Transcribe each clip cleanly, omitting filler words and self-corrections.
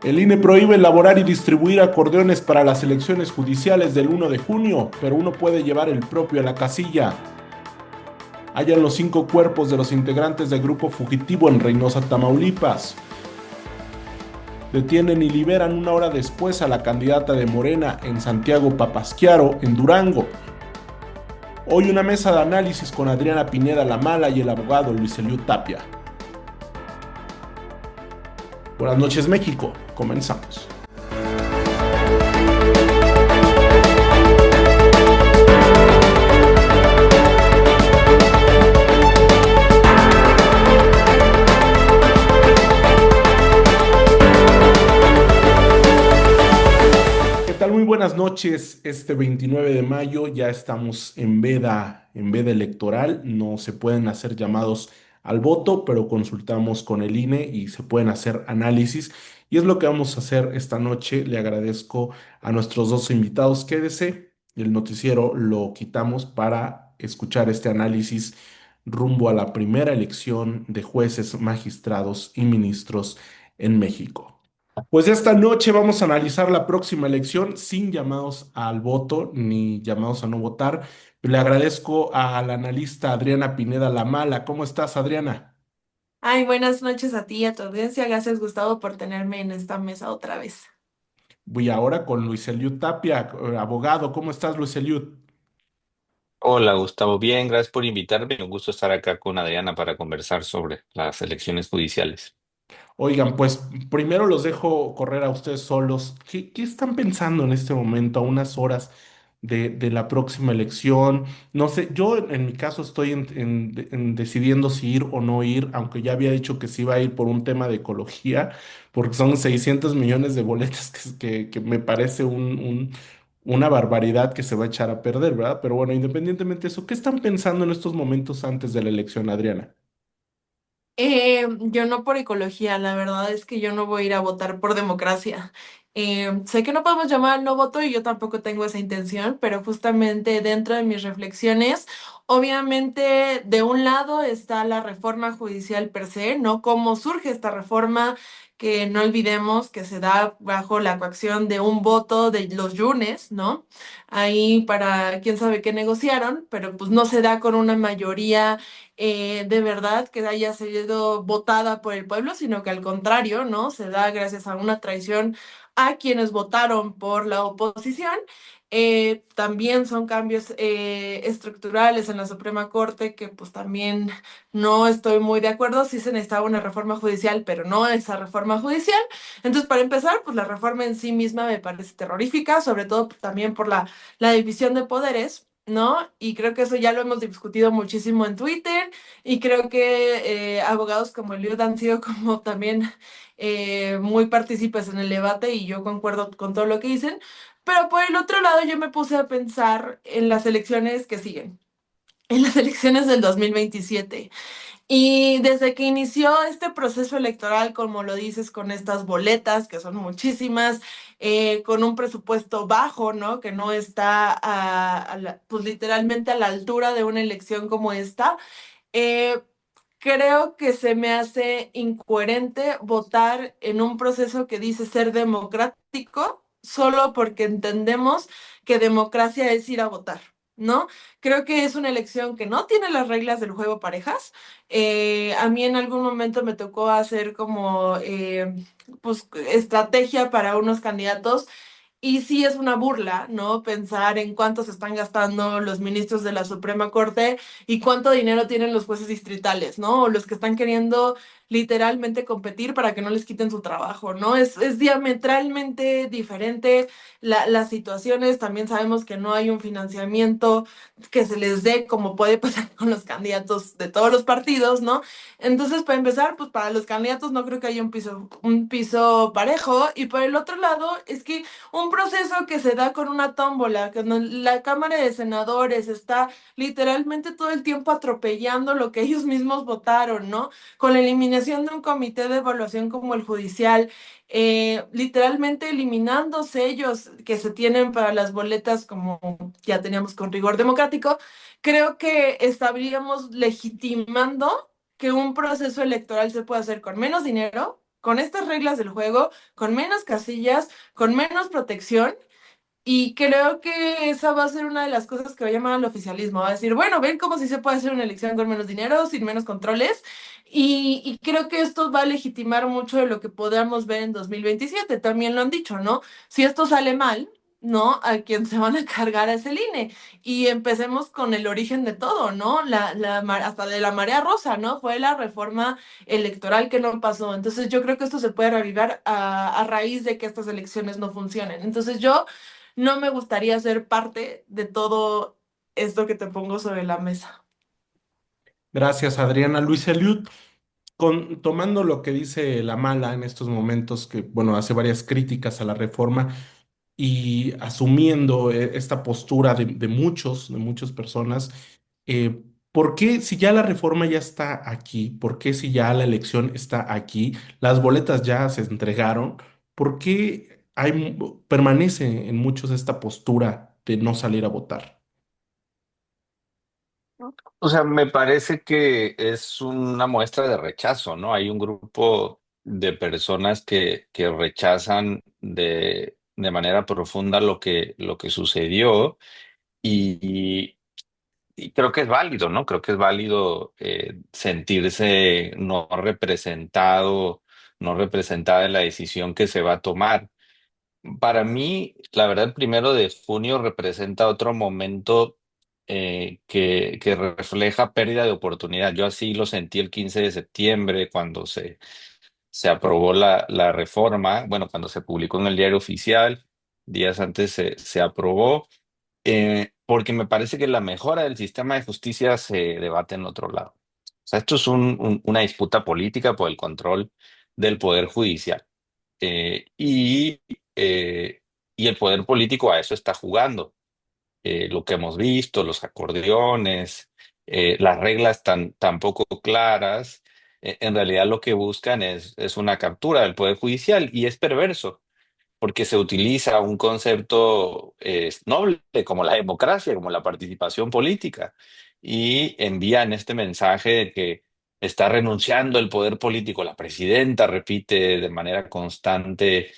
El INE prohíbe elaborar y distribuir acordeones para las elecciones judiciales del 1 de junio, pero uno puede llevar el propio a la casilla. Hallan los 5 cuerpos de los integrantes del grupo fugitivo en Reynosa, Tamaulipas. Detienen y liberan una hora después a la candidata de Morena en Santiago Papasquiaro, en Durango. Hoy una mesa de análisis con Adriana Pineda La Mala y el abogado Luis Eliud Tapia. Buenas noches, México. Comenzamos. ¿Qué tal? Muy buenas noches. Este 29 de mayo ya estamos en veda electoral. No se pueden hacer llamados al voto, pero consultamos con el INE y se pueden hacer análisis. Y es lo que vamos a hacer esta noche. Le agradezco a nuestros dos invitados. Quédese. El noticiero lo quitamos para escuchar este análisis rumbo a la primera elección de jueces, magistrados y ministros en México. Pues esta noche vamos a analizar la próxima elección sin llamados al voto ni llamados a no votar. Le agradezco a la analista Adriana Pineda La Mala. ¿Cómo estás, Adriana? Ay, buenas noches a ti y a tu audiencia. Gracias, Gustavo, por tenerme en esta mesa otra vez. Voy ahora con Luis Eliud Tapia, abogado. ¿Cómo estás, Luis Eliud? Hola Gustavo, bien, gracias por invitarme. Un gusto estar acá con Adriana para conversar sobre las elecciones judiciales. Oigan, pues primero los dejo correr a ustedes solos. ¿Qué están pensando en este momento, a unas horas de la próxima elección? No sé, yo en mi caso estoy en decidiendo si ir o no ir, aunque ya había dicho que sí iba a ir por un tema de ecología, porque son 600 millones de boletas que me parece una barbaridad que se va a echar a perder, ¿verdad? Pero bueno, independientemente de eso, ¿qué están pensando en estos momentos antes de la elección, Adriana? Yo no por ecología, la verdad es que yo no voy a ir a votar por democracia. Sé que no podemos llamar al no voto y yo tampoco tengo esa intención, pero justamente dentro de mis reflexiones, obviamente de un lado está la reforma judicial per se, ¿no? Cómo surge esta reforma, que no olvidemos que se da bajo la coacción de un voto de los Yunes, ¿no? Ahí para quién sabe qué negociaron, pero pues no se da con una mayoría de verdad que haya sido votada por el pueblo, sino que al contrario, ¿no? Se da gracias a una traición a quienes votaron por la oposición. También son cambios estructurales en la Suprema Corte que pues también no estoy muy de acuerdo. Sí se necesitaba una reforma judicial, pero no esa reforma judicial. Entonces, para empezar, pues la reforma en sí misma me parece terrorífica, sobre todo también por la división de poderes. ¿No? Y creo que eso ya lo hemos discutido muchísimo en Twitter y creo que abogados como Eliud han sido como también muy partícipes en el debate y yo concuerdo con todo lo que dicen. Pero por el otro lado yo me puse a pensar en las elecciones que siguen, en las elecciones del 2027. Y desde que inició este proceso electoral, como lo dices, con estas boletas, que son muchísimas, con un presupuesto bajo, ¿no? Que no está pues literalmente a la altura de una elección como esta, eh, creo que se me hace incoherente votar en un proceso que dice ser democrático solo porque entendemos que democracia es ir a votar, ¿no? Creo que es una elección que no tiene las reglas del juego parejas. A mí en algún momento me tocó hacer como pues estrategia para unos candidatos y sí es una burla, ¿no? Pensar en cuánto se están gastando los ministros de la Suprema Corte y cuánto dinero tienen los jueces distritales, ¿no? O los que están queriendo literalmente competir para que no les quiten su trabajo, ¿no? Es diametralmente diferente las situaciones. También sabemos que no hay un financiamiento que se les dé como puede pasar con los candidatos de todos los partidos, ¿no? Entonces, para empezar, pues para los candidatos no creo que haya un piso parejo. Y por el otro lado, es que un proceso que se da con una tómbola, que la Cámara de Senadores está literalmente todo el tiempo atropellando lo que ellos mismos votaron, ¿no? Con la eliminación de un comité de evaluación como el judicial, literalmente eliminando sellos que se tienen para las boletas como ya teníamos con rigor democrático, creo que estaríamos legitimando que un proceso electoral se pueda hacer con menos dinero con estas reglas del juego, con menos casillas, con menos protección. Y creo que esa va a ser una de las cosas que va a llamar al oficialismo. Va a decir, bueno, ven cómo si se puede hacer una elección con menos dinero, sin menos controles. Y creo que esto va a legitimar mucho de lo que podamos ver en 2027. También lo han dicho, ¿no? Si esto sale mal, ¿no? A quien se van a cargar es el INE. Y empecemos con el origen de todo, ¿no? Hasta de la marea rosa, ¿no? Fue la reforma electoral que no pasó. Entonces yo creo que esto se puede reavivar a raíz de que estas elecciones no funcionen. Entonces yo no me gustaría ser parte de todo esto que te pongo sobre la mesa. Gracias, Adriana. Luis Eliud, tomando lo que dice la mala en estos momentos, que bueno, hace varias críticas a la reforma y asumiendo esta postura de muchas personas, ¿por qué si ya la reforma ya está aquí? ¿Por qué si ya la elección está aquí? Las boletas ya se entregaron. ¿Por qué permanece en muchos esta postura de no salir a votar? O sea, me parece que es una muestra de rechazo, ¿no? Hay un grupo de personas que rechazan de manera profunda lo que sucedió y, y creo que es válido, ¿no? Creo que es válido sentirse no representado, no representada en la decisión que se va a tomar. Para mí, la verdad, el 1 de junio representa otro momento que refleja pérdida de oportunidad. Yo así lo sentí el 15 de septiembre cuando se aprobó la reforma, bueno, cuando se publicó en el diario oficial, días antes se aprobó, porque me parece que la mejora del sistema de justicia se debate en otro lado. O sea, esto es una disputa política por el control del poder judicial. Eh, y, eh, y el poder político a eso está jugando. Lo que hemos visto, los acordeones, las reglas tan poco claras, en realidad lo que buscan es una captura del poder judicial y es perverso porque se utiliza un concepto noble como la democracia, como la participación política, y envían este mensaje de que está renunciando el poder político. La presidenta repite de manera constante,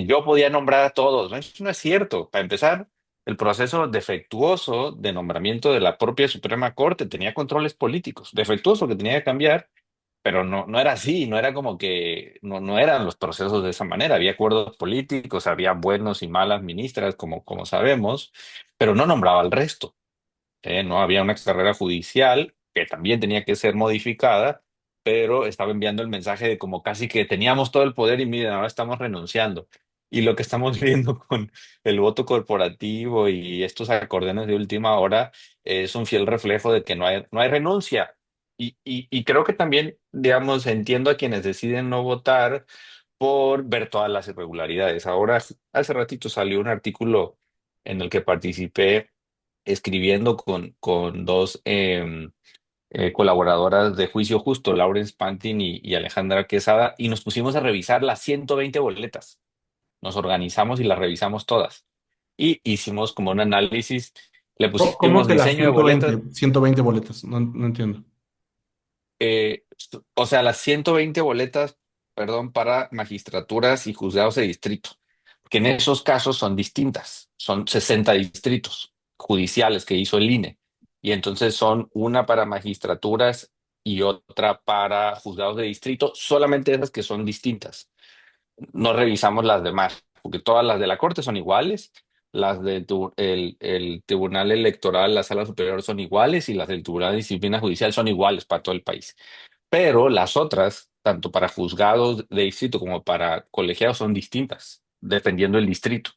yo podía nombrar a todos. ¿No? Eso no es cierto. Para empezar, el proceso defectuoso de nombramiento de la propia Suprema Corte tenía controles políticos, defectuoso que tenía que cambiar, pero no era así, no era como que no eran los procesos de esa manera. Había acuerdos políticos, había buenos y malas ministras, como sabemos, pero no nombraba al resto. No había una carrera judicial que también tenía que ser modificada, pero estaba enviando el mensaje de como casi que teníamos todo el poder y miren, ahora estamos renunciando. Y lo que estamos viendo con el voto corporativo y estos acordeones de última hora es un fiel reflejo de que no hay renuncia. Y creo que también, digamos, entiendo a quienes deciden no votar por ver todas las irregularidades. Ahora, hace ratito salió un artículo en el que participé escribiendo con dos colaboradoras de Juicio Justo, Lawrence Pantin y Alejandra Quesada, y nos pusimos a revisar las 120 boletas. Nos organizamos y las revisamos todas. Y hicimos como un análisis, le ¿Cómo pusimos que las diseño de boletas, 120 boletas? No, no entiendo. eh, o sea, las 120 boletas, perdón, para magistraturas y juzgados de distrito, que en esos casos son distintas, son 60 distritos judiciales que hizo el INE, y entonces son una para magistraturas y otra para juzgados de distrito, solamente esas que son distintas. No revisamos las demás, porque todas las de la Corte son iguales, las del el Tribunal Electoral, la Sala Superior son iguales y las del Tribunal de Disciplina Judicial son iguales para todo el país. Pero las otras, tanto para juzgados de distrito como para colegiados, son distintas, dependiendo del distrito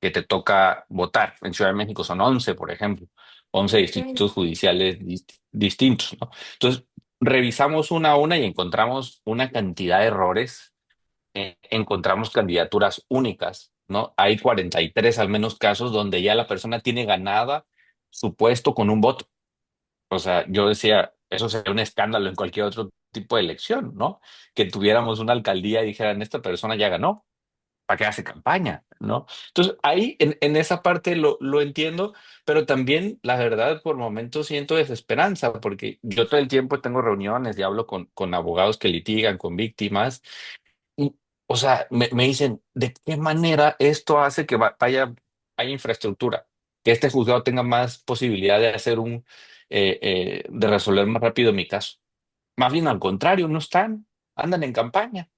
que te toca votar. En Ciudad de México son 11, por ejemplo, 11 Ok. distritos judiciales distintos, ¿no? Entonces, revisamos una a una y encontramos una cantidad de errores, encontramos candidaturas únicas, ¿no? Hay 43 al menos casos donde ya la persona tiene ganada su puesto con un voto. O sea, yo decía, eso sería un escándalo en cualquier otro tipo de elección, ¿no? Que tuviéramos una alcaldía y dijeran, esta persona ya ganó, ¿para qué hace campaña? ¿No? Entonces, ahí en esa parte lo entiendo, pero también, la verdad, por momentos siento desesperanza, porque yo todo el tiempo tengo reuniones y hablo con abogados que litigan, con víctimas, O sea, me dicen, ¿de qué manera esto hace que haya infraestructura? Que este juzgado tenga más posibilidad de de resolver más rápido mi caso. Más bien al contrario, no están, andan en campaña,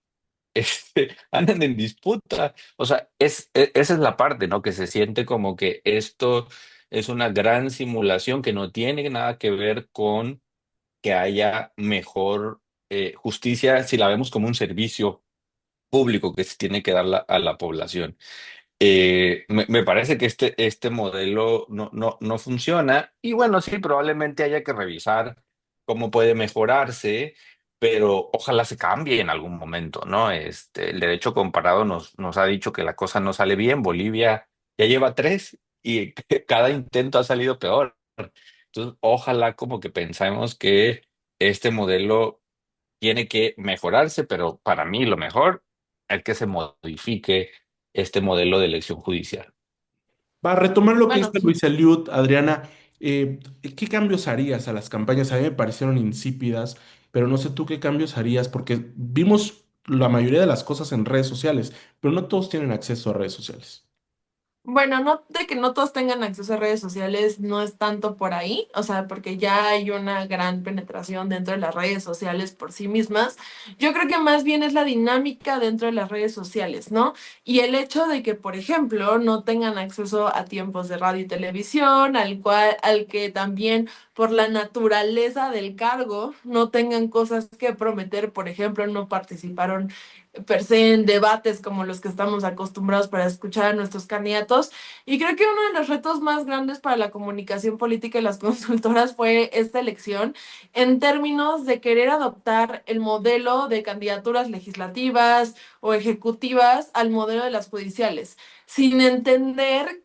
andan en disputa. O sea, esa es la parte, ¿no? Que se siente como que esto es una gran simulación que no tiene nada que ver con que haya mejor justicia si la vemos como un servicio público que se tiene que dar a la población. Me parece que este modelo no funciona y bueno, sí, probablemente haya que revisar cómo puede mejorarse, pero ojalá se cambie en algún momento, ¿no? El derecho comparado nos ha dicho que la cosa no sale bien. Bolivia ya lleva tres y cada intento ha salido peor. Entonces, ojalá como que pensemos que este modelo tiene que mejorarse, pero para mí lo mejor es que se modifique este modelo de elección judicial. Para retomar lo que Bueno, dice Luis Eliud, Adriana, ¿qué cambios harías a las campañas? A mí me parecieron insípidas, pero no sé tú qué cambios harías, porque vimos la mayoría de las cosas en redes sociales, pero no todos tienen acceso a redes sociales. Bueno, no de que no todos tengan acceso a redes sociales, no es tanto por ahí, o sea, porque ya hay una gran penetración dentro de las redes sociales por sí mismas. Yo creo que más bien es la dinámica dentro de las redes sociales, ¿no? Y el hecho de que, por ejemplo, no tengan acceso a tiempos de radio y televisión, al que también por la naturaleza del cargo no tengan cosas que prometer, por ejemplo, no participaron per se en debates como los que estamos acostumbrados para escuchar a nuestros candidatos. Y creo que uno de los retos más grandes para la comunicación política y las consultoras fue esta elección en términos de querer adoptar el modelo de candidaturas legislativas o ejecutivas al modelo de las judiciales, sin entender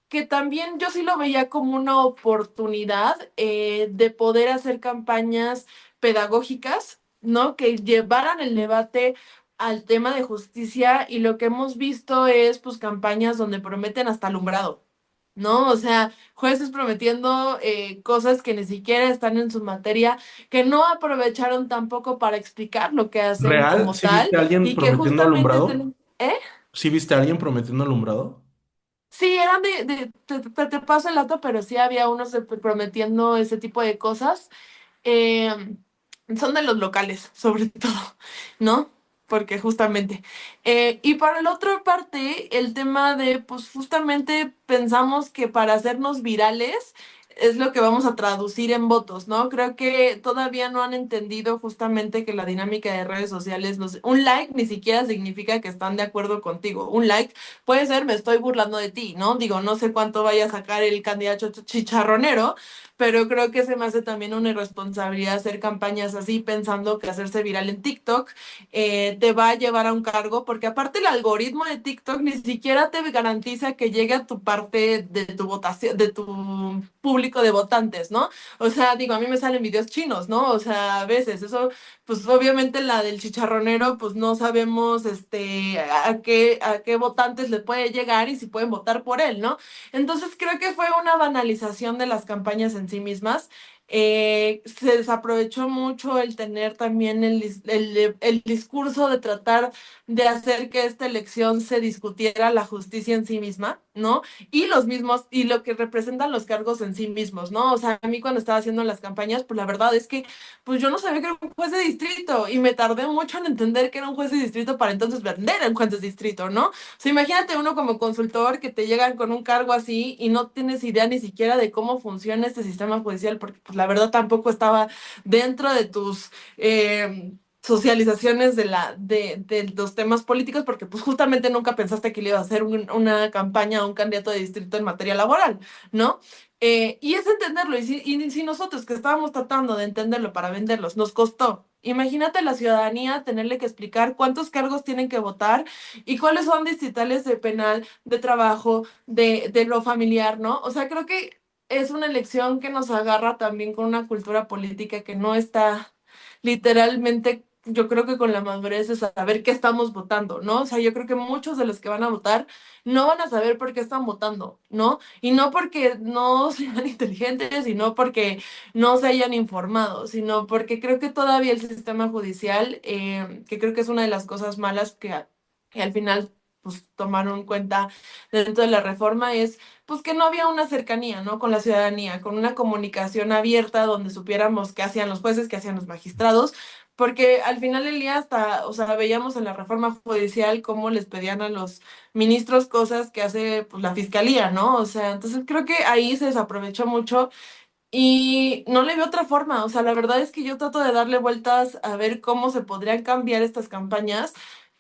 que también yo sí lo veía como una oportunidad de poder hacer campañas pedagógicas, ¿no? Que llevaran el debate al tema de justicia y lo que hemos visto es pues campañas donde prometen hasta alumbrado, ¿no? O sea, jueces prometiendo cosas que ni siquiera están en su materia, que no aprovecharon tampoco para explicar lo que hacen ¿Real? como ¿Sí tal viste a alguien y que prometiendo justamente alumbrado? ¿eh? ¿Sí viste a alguien prometiendo alumbrado? Sí, eran te paso el dato, pero sí había unos prometiendo ese tipo de cosas. Eh, Son de los locales, sobre todo, ¿no? Porque justamente. Y para la otra parte, el tema de, pues justamente pensamos que para hacernos virales es lo que vamos a traducir en votos, ¿no? Creo que todavía no han entendido justamente que la dinámica de redes sociales, un like ni siquiera significa que están de acuerdo contigo. Un like puede ser, me estoy burlando de ti, ¿no? Digo, no sé cuánto vaya a sacar el candidato chicharronero, pero creo que se me hace también una irresponsabilidad hacer campañas así pensando que hacerse viral en TikTok te va a llevar a un cargo, porque aparte el algoritmo de TikTok ni siquiera te garantiza que llegue a tu parte de tu votación, de tu público de votantes, ¿no? O sea, digo, a mí me salen videos chinos, ¿no? O sea, a veces eso, pues obviamente la del chicharronero, pues no sabemos a qué votantes le puede llegar y si pueden votar por él, ¿no? Entonces creo que fue una banalización de las campañas en sí mismas. Se desaprovechó mucho el tener también el discurso de tratar de hacer que esta elección se discutiera la justicia en sí misma, ¿no? Y los mismos, y lo que representan los cargos en sí mismos, ¿no? O sea, a mí cuando estaba haciendo las campañas, pues la verdad es que pues yo no sabía que era un juez de distrito y me tardé mucho en entender que era un juez de distrito para entonces vender a un juez de distrito, ¿no? Sea, imagínate uno como consultor que te llegan con un cargo así y no tienes idea ni siquiera de cómo funciona este sistema judicial, porque pues la verdad tampoco estaba dentro de tus socializaciones de los temas políticos, porque pues justamente nunca pensaste que le iba a hacer una campaña a un candidato de distrito en materia laboral, ¿no? Y es entenderlo, y si nosotros que estábamos tratando de entenderlo para venderlos, nos costó. Imagínate la ciudadanía tenerle que explicar cuántos cargos tienen que votar y cuáles son distritales de penal, de trabajo, de lo familiar, ¿no? O sea, creo que es una elección que nos agarra también con una cultura política que no está literalmente, yo creo que con la madurez de saber qué estamos votando, ¿no? O sea, yo creo que muchos de los que van a votar no van a saber por qué están votando, ¿no? Y no porque no sean inteligentes, y no porque no se hayan informado, sino porque creo que todavía el sistema judicial, que creo que es una de las cosas malas y al final pues tomaron en cuenta dentro de la reforma es pues que no había una cercanía, ¿no? Con la ciudadanía, con una comunicación abierta donde supiéramos qué hacían los jueces, qué hacían los magistrados, porque al final del día hasta, o sea, veíamos en la reforma judicial cómo les pedían a los ministros cosas que hace pues la fiscalía, ¿no? O sea, entonces creo que ahí se desaprovechó mucho y no le veo otra forma, o sea, la verdad es que yo trato de darle vueltas a ver cómo se podrían cambiar estas campañas,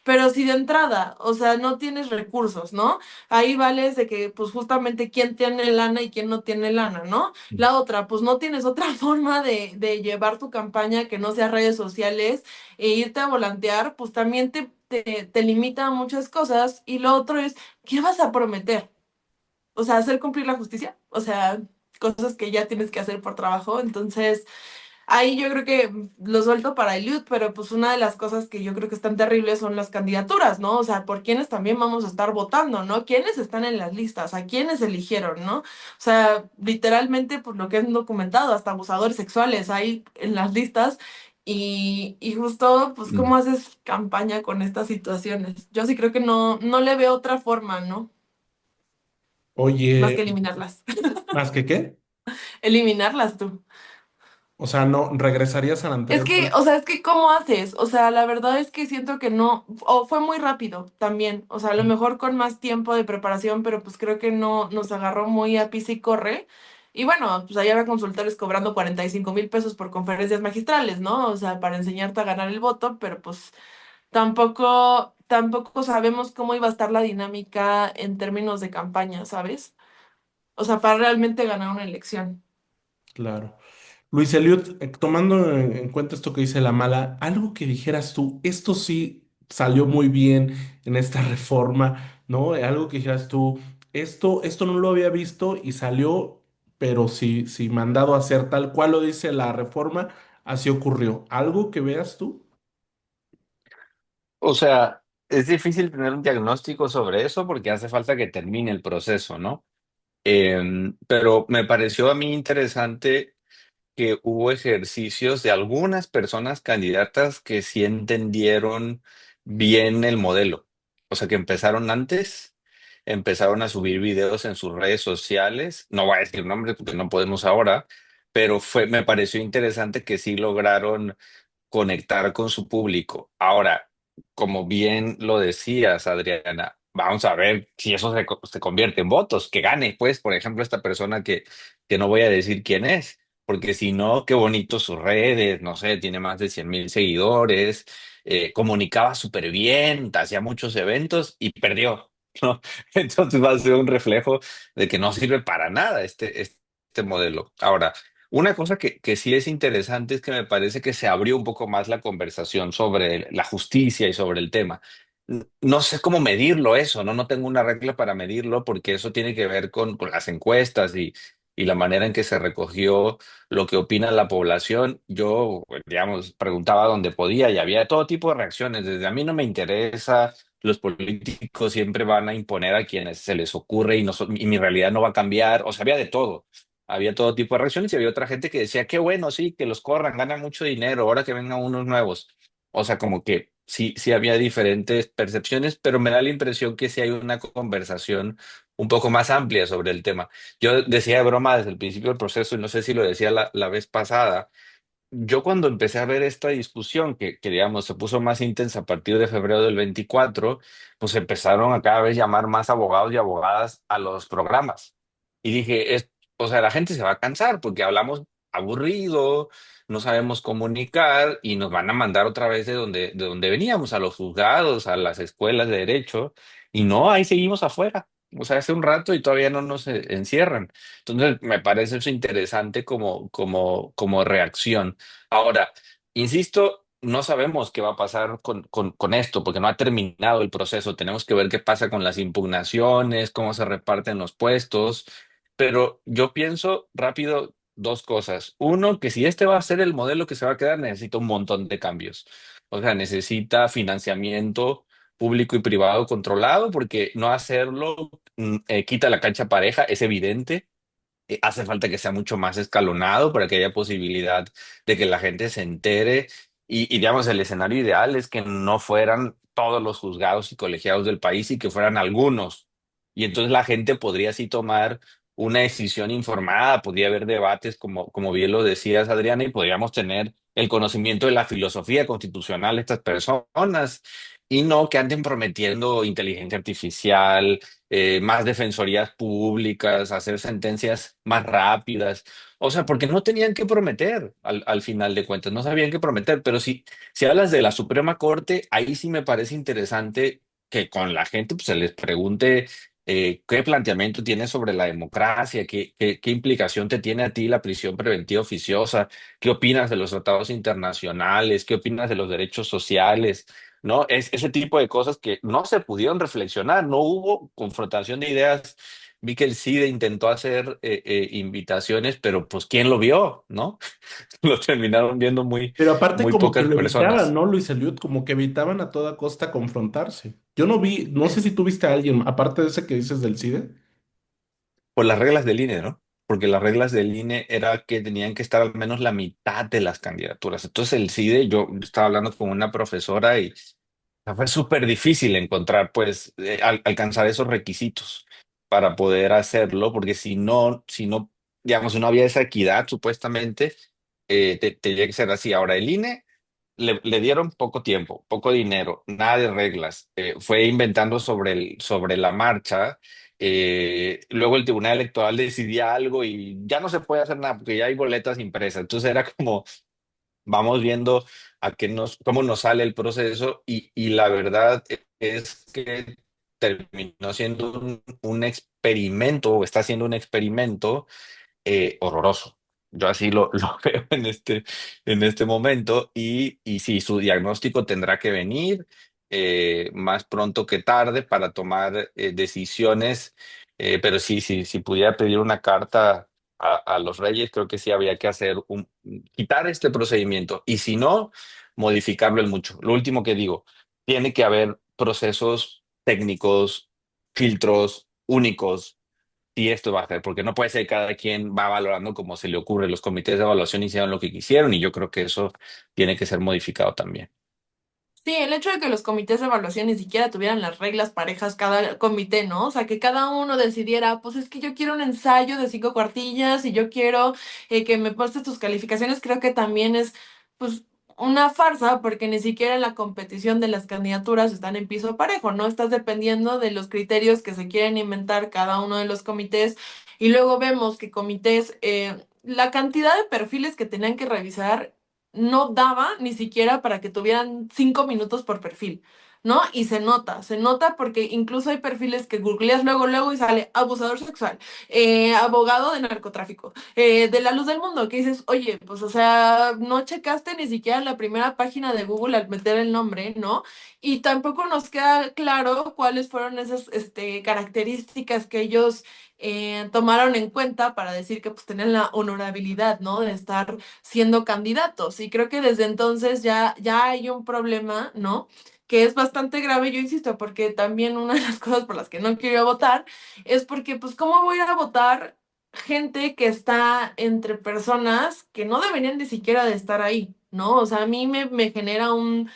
pero si de entrada, o sea, no tienes recursos, ¿no? Ahí vales de que, pues justamente quién tiene lana y quién no tiene lana, ¿no? La otra, pues no tienes otra forma de llevar tu campaña que no sea redes sociales e irte a volantear, pues también te limita a muchas cosas. Y lo otro es, ¿qué vas a prometer? O sea, hacer cumplir la justicia, o sea, cosas que ya tienes que hacer por trabajo. Entonces, ahí yo creo que lo suelto para Eliud, pero pues una de las cosas que yo creo que están terribles son las candidaturas, ¿no? O sea, por quiénes también vamos a estar votando, ¿no? ¿Quiénes están en las listas? ¿A quiénes eligieron, ¿no? O sea, literalmente, pues lo que han documentado, hasta abusadores sexuales hay en las listas. Y justo, pues, ¿cómo haces campaña con estas situaciones? Yo sí creo que no le veo otra forma, ¿no? Más Oye, que eliminarlas. ¿más que qué? Eliminarlas tú. O sea, no, ¿regresarías al Es anterior? que, o sea, es que ¿cómo haces? O sea, la verdad es que siento que no, o fue muy rápido también, o sea, a lo mejor con más tiempo de preparación, pero pues creo que no nos agarró muy a pisa y corre. Y bueno, pues allá había consultores cobrando 45,000 pesos por conferencias magistrales, ¿no? O sea, para enseñarte a ganar el voto, pero pues tampoco sabemos cómo iba a estar la dinámica en términos de campaña, ¿sabes? O sea, para realmente ganar una elección. Claro. Luis Eliot, tomando en cuenta esto que dice la mala, algo que dijeras tú, esto sí salió muy bien en esta reforma, ¿no? Algo que dijeras tú, esto no lo había visto y salió, pero sí mandado a hacer tal cual lo dice la reforma, así ocurrió. ¿Algo que veas tú? O sea, es difícil tener un diagnóstico sobre eso porque hace falta que termine el proceso, ¿no? Pero me pareció a mí interesante que hubo ejercicios de algunas personas candidatas que sí entendieron bien el modelo. O sea, que empezaron antes, empezaron a subir videos en sus redes sociales. No voy a decir nombres porque no podemos ahora, pero me pareció interesante que sí lograron conectar con su público. Ahora, como bien lo decías, Adriana, vamos a ver si eso se convierte en votos, que gane, pues, por ejemplo, esta persona que no voy a decir quién es, porque si no, qué bonito sus redes, no sé, tiene más de 100,000 seguidores, comunicaba súper bien, hacía muchos eventos y perdió, ¿no? Entonces va a ser un reflejo de que no sirve para nada este modelo. Ahora, una cosa que sí es interesante es que me parece que se abrió un poco más la conversación sobre la justicia y sobre el tema. No sé cómo medirlo eso, ¿no? No tengo una regla para medirlo porque eso tiene que ver con las encuestas y la manera en que se recogió lo que opina la población. Yo, pues, digamos, preguntaba donde podía y había todo tipo de reacciones. Desde a mí no me interesa, los políticos siempre van a imponer a quienes se les ocurre y mi realidad no va a cambiar. O sea, había de todo. Había todo tipo de reacciones y había otra gente que decía, qué bueno, sí, que los corran, ganan mucho dinero, ahora que vengan unos nuevos. O sea, como que sí había diferentes percepciones, pero me da la impresión que sí hay una conversación un poco más amplia sobre el tema. Yo decía de broma desde el principio del proceso, y no sé si lo decía la vez pasada, yo cuando empecé a ver esta discusión, que digamos se puso más intensa a partir de febrero del 24, pues empezaron a cada vez llamar más abogados y abogadas a los programas. Y dije, o sea, la gente se va a cansar porque hablamos aburrido, no sabemos comunicar y nos van a mandar otra vez de donde veníamos, a los juzgados, a las escuelas de derecho, y no, ahí seguimos afuera. O sea, hace un rato y todavía no nos encierran. Entonces, me parece eso interesante como reacción. Ahora, insisto, no sabemos qué va a pasar con esto, porque no ha terminado el proceso. Tenemos que ver qué pasa con las impugnaciones, cómo se reparten los puestos. Pero yo pienso rápido dos cosas. Uno, que si este va a ser el modelo que se va a quedar, necesita un montón de cambios. O sea, necesita financiamiento público y privado controlado, porque no hacerlo quita la cancha pareja, es evidente. Hace falta que sea mucho más escalonado para que haya posibilidad de que la gente se entere. Y digamos, el escenario ideal es que no fueran todos los juzgados y colegiados del país y que fueran algunos. Y entonces la gente podría así tomar una decisión informada, podría haber debates, como bien lo decías, Adriana, y podríamos tener el conocimiento de la filosofía constitucional de estas personas y no que anden prometiendo inteligencia artificial, más defensorías públicas, hacer sentencias más rápidas. O sea, porque no tenían que prometer al final de cuentas, no sabían qué prometer, pero si hablas de la Suprema Corte, ahí sí me parece interesante que con la gente pues, se les pregunte qué planteamiento tienes sobre la democracia, qué implicación te tiene a ti la prisión preventiva oficiosa, qué opinas de los tratados internacionales, qué opinas de los derechos sociales, ¿no? Es ese tipo de cosas que no se pudieron reflexionar, no hubo confrontación de ideas. Vi que el CIDE intentó hacer invitaciones, pero pues ¿quién lo vio, no? Lo terminaron viendo Pero aparte muy como que pocas lo evitaban, personas. ¿no, Luis Eliud? Como que evitaban a toda costa confrontarse. Yo no vi, no sé si tú viste a alguien, aparte de ese que dices del CIDE. Por las reglas del INE, ¿no? Porque las reglas del INE era que tenían que estar al menos la mitad de las candidaturas. Entonces el CIDE, yo estaba hablando con una profesora y fue súper difícil encontrar, pues, alcanzar esos requisitos para poder hacerlo, porque si no, digamos, si no había esa equidad, supuestamente, tenía que ser así. Ahora, el INE le dieron poco tiempo, poco dinero, nada de reglas. Fue inventando sobre la marcha. Luego el Tribunal Electoral decidía algo y ya no se puede hacer nada porque ya hay boletas impresas. Entonces era como, vamos viendo cómo nos sale el proceso y la verdad es que terminó siendo un experimento, o está siendo un experimento horroroso. Yo así lo veo en este momento y sí, su diagnóstico tendrá que venir más pronto que tarde para tomar decisiones, pero sí, sí, si pudiera pedir una carta a los reyes, creo que sí habría que quitar este procedimiento y si no, modificarlo en mucho. Lo último que digo, tiene que haber procesos técnicos, filtros únicos y esto va a ser, porque no puede ser que cada quien va valorando como se le ocurre. Los comités de evaluación hicieron lo que quisieron y yo creo que eso tiene que ser modificado también. Sí, el hecho de que los comités de evaluación ni siquiera tuvieran las reglas parejas cada comité, ¿no? O sea, que cada uno decidiera, pues es que yo quiero un ensayo de 5 cuartillas y yo quiero que me postes tus calificaciones, creo que también es, pues, una farsa porque ni siquiera la competición de las candidaturas están en piso parejo, ¿no? Estás dependiendo de los criterios que se quieren inventar cada uno de los comités y luego vemos que comités, la cantidad de perfiles que tenían que revisar no daba ni siquiera para que tuvieran 5 minutos por perfil, ¿no? Y se nota porque incluso hay perfiles que googleas luego, luego y sale abusador sexual, abogado de narcotráfico, de la luz del mundo, que dices, oye, pues o sea, no checaste ni siquiera la primera página de Google al meter el nombre, ¿no? Y tampoco nos queda claro cuáles fueron esas, características que ellos tomaron en cuenta para decir que pues tenían la honorabilidad, ¿no? De estar siendo candidatos. Y creo que desde entonces ya hay un problema, ¿no? Que es bastante grave, yo insisto, porque también una de las cosas por las que no quiero ir a votar es porque, pues, ¿cómo voy a ir a votar gente que está entre personas que no deberían ni siquiera de estar ahí, ¿no? O sea, a mí me genera un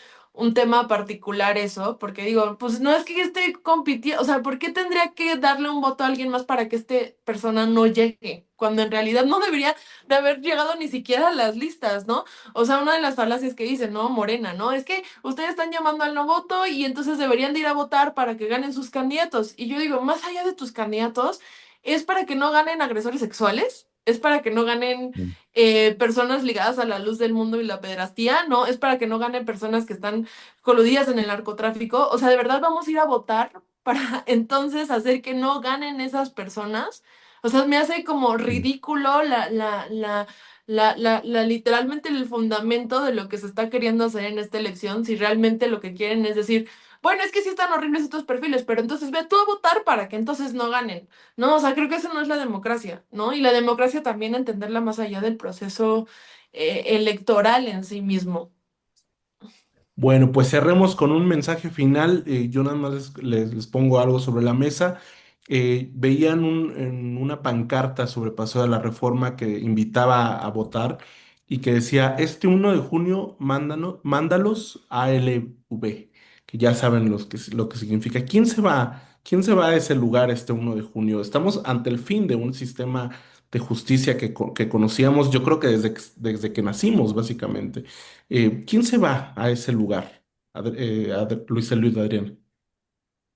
tema particular eso, porque digo, pues no es que yo esté compitiendo, o sea, ¿por qué tendría que darle un voto a alguien más para que esta persona no llegue? Cuando en realidad no debería de haber llegado ni siquiera a las listas, ¿no? O sea, una de las falacias que dicen, ¿no? Morena, ¿no? Es que ustedes están llamando al no voto y entonces deberían de ir a votar para que ganen sus candidatos. Y yo digo, más allá de tus candidatos, es para que no ganen agresores sexuales, es para que no ganen Mm. personas ligadas a la luz del mundo y la pederastía, ¿no? Es para que no ganen personas que están coludidas en el narcotráfico. O sea, de verdad vamos a ir a votar para entonces hacer que no ganen esas personas. O sea, me hace como ridículo literalmente el fundamento de lo que se está queriendo hacer en esta elección, si realmente lo que quieren es decir, bueno, es que sí están horribles estos perfiles, pero entonces ve tú a votar para que entonces no ganen, ¿no? O sea, creo que eso no es la democracia, ¿no? Y la democracia también entenderla más allá del proceso electoral en sí mismo. Bueno, pues cerremos con un mensaje final. Yo nada más les pongo algo sobre la mesa. Veían en una pancarta sobre Paseo de la Reforma que invitaba a votar y que decía, este 1 de junio mándalos a LV. que ya saben lo que significa. ¿Quién se va? ¿Quién se va a ese lugar este 1 de junio? Estamos ante el fin de un sistema de justicia que conocíamos, yo creo que desde que nacimos, básicamente. ¿Quién se va a ese lugar? Luis Luis Adrián.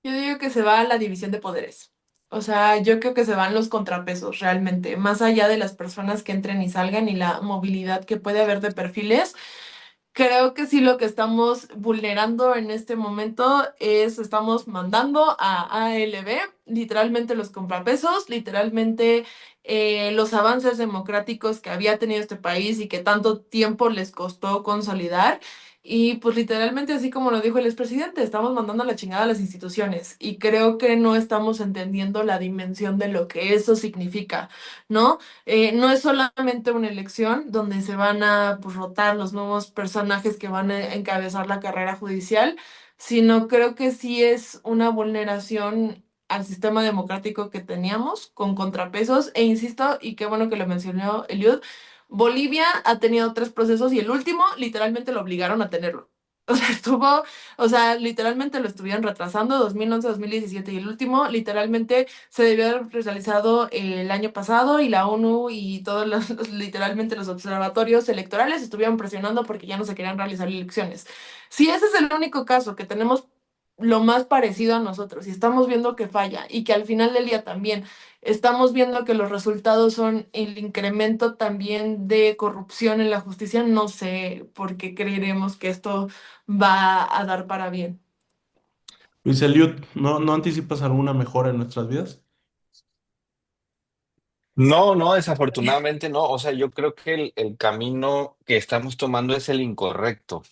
Yo digo que se va a la división de poderes. O sea, yo creo que se van los contrapesos realmente, más allá de las personas que entren y salgan y la movilidad que puede haber de perfiles. Creo que sí lo que estamos vulnerando en este momento es, estamos mandando a ALB, literalmente los contrapesos, literalmente los avances democráticos que había tenido este país y que tanto tiempo les costó consolidar. Y pues literalmente, así como lo dijo el expresidente, estamos mandando a la chingada a las instituciones y creo que no estamos entendiendo la dimensión de lo que eso significa, ¿no? No es solamente una elección donde se van a pues, rotar los nuevos personajes que van a encabezar la carrera judicial, sino creo que sí es una vulneración al sistema democrático que teníamos con contrapesos. E insisto, y qué bueno que lo mencionó Eliud, Bolivia ha tenido 3 procesos y el último literalmente lo obligaron a tenerlo. O sea, o sea, literalmente lo estuvieron retrasando 2011, 2017 y el último literalmente se debió haber realizado el año pasado y la ONU y todos literalmente los observatorios electorales estuvieron presionando porque ya no se querían realizar elecciones. Si ese es el único caso que tenemos lo más parecido a nosotros y estamos viendo que falla y que al final del día también estamos viendo que los resultados son el incremento también de corrupción en la justicia, no sé por qué creeremos que esto va a dar para bien. Luis Eliud, ¿no anticipas alguna mejora en nuestras vidas? No, no, desafortunadamente no. O sea, yo creo que el camino que estamos tomando es el incorrecto.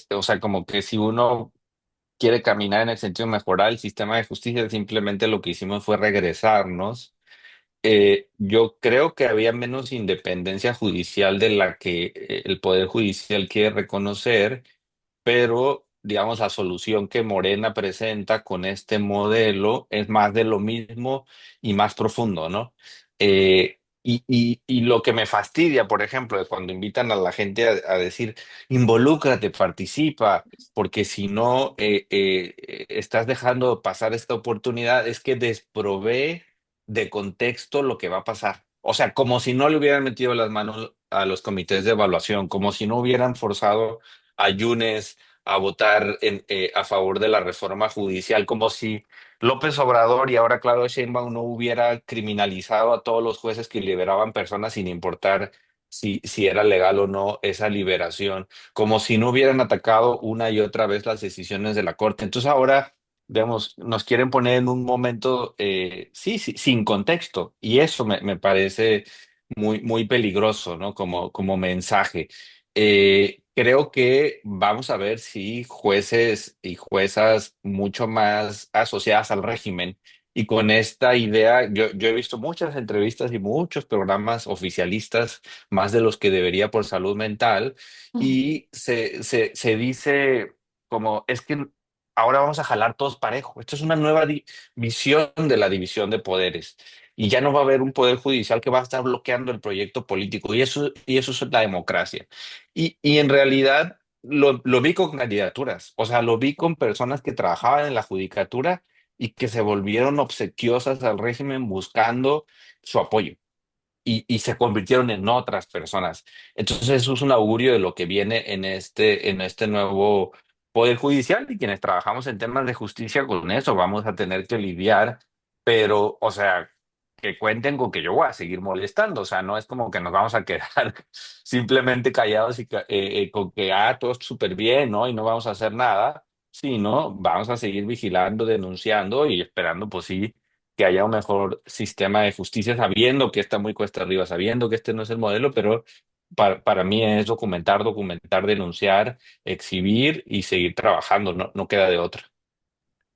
O sea, como que si uno quiere caminar en el sentido de mejorar el sistema de justicia, simplemente lo que hicimos fue regresarnos. Yo creo que había menos independencia judicial de la que el Poder Judicial quiere reconocer, pero digamos la solución que Morena presenta con este modelo es más de lo mismo y más profundo, ¿no? Y lo que me fastidia, por ejemplo, es cuando invitan a la gente a decir, involúcrate, participa, porque si no, estás dejando pasar esta oportunidad, es que desprovee de contexto lo que va a pasar. O sea, como si no le hubieran metido las manos a los comités de evaluación, como si no hubieran forzado a Yunes a votar a favor de la reforma judicial, como si López Obrador y ahora Claudia Sheinbaum no hubiera criminalizado a todos los jueces que liberaban personas sin importar si era legal o no esa liberación, como si no hubieran atacado una y otra vez las decisiones de la Corte. Entonces ahora, digamos, nos quieren poner en un momento, sí, sí, sin contexto, y eso me parece muy, muy peligroso, ¿no? Como mensaje. Creo que vamos a ver si jueces y juezas mucho más asociadas al régimen y con esta idea, yo he visto muchas entrevistas y muchos programas oficialistas, más de los que debería por salud mental, y se dice como, es que ahora vamos a jalar todos parejo. Esto es una nueva visión de la división de poderes. Y ya no va a haber un poder judicial que va a estar bloqueando el proyecto político. Y eso es la democracia. Y en realidad lo vi con candidaturas, o sea, lo vi con personas que trabajaban en la judicatura y que se volvieron obsequiosas al régimen buscando su apoyo y se convirtieron en otras personas. Entonces eso es un augurio de lo que viene en este nuevo Poder Judicial y quienes trabajamos en temas de justicia con eso vamos a tener que lidiar, pero, o sea, que cuenten con que yo voy a seguir molestando, o sea, no es como que nos vamos a quedar simplemente callados y con que, todo es súper bien, ¿no? Y no vamos a hacer nada, sino vamos a seguir vigilando, denunciando y esperando, pues sí, que haya un mejor sistema de justicia, sabiendo que está muy cuesta arriba, sabiendo que este no es el modelo, pero para mí es documentar, documentar, denunciar, exhibir y seguir trabajando, no, no queda de otra.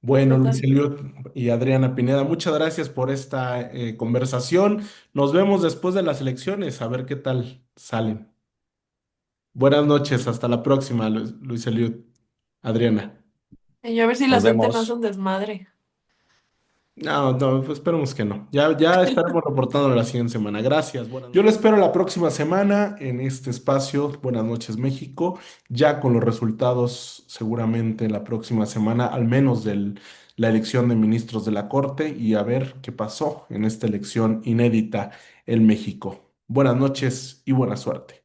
Bueno, Luis Total. Eliud y Adriana Pineda, muchas gracias por esta conversación. Nos vemos después de las elecciones, a ver qué tal salen. Buenas noches, hasta la próxima, Luis Eliud, Adriana. Y a ver si la Nos gente no hace vemos. un desmadre. No, no, pues esperemos que no. Ya estaremos reportando la siguiente semana. Gracias. Yo lo espero la próxima semana en este espacio. Buenas noches, México. Ya con los resultados seguramente la próxima semana, al menos de la elección de ministros de la Corte y a ver qué pasó en esta elección inédita en México. Buenas noches y buena suerte.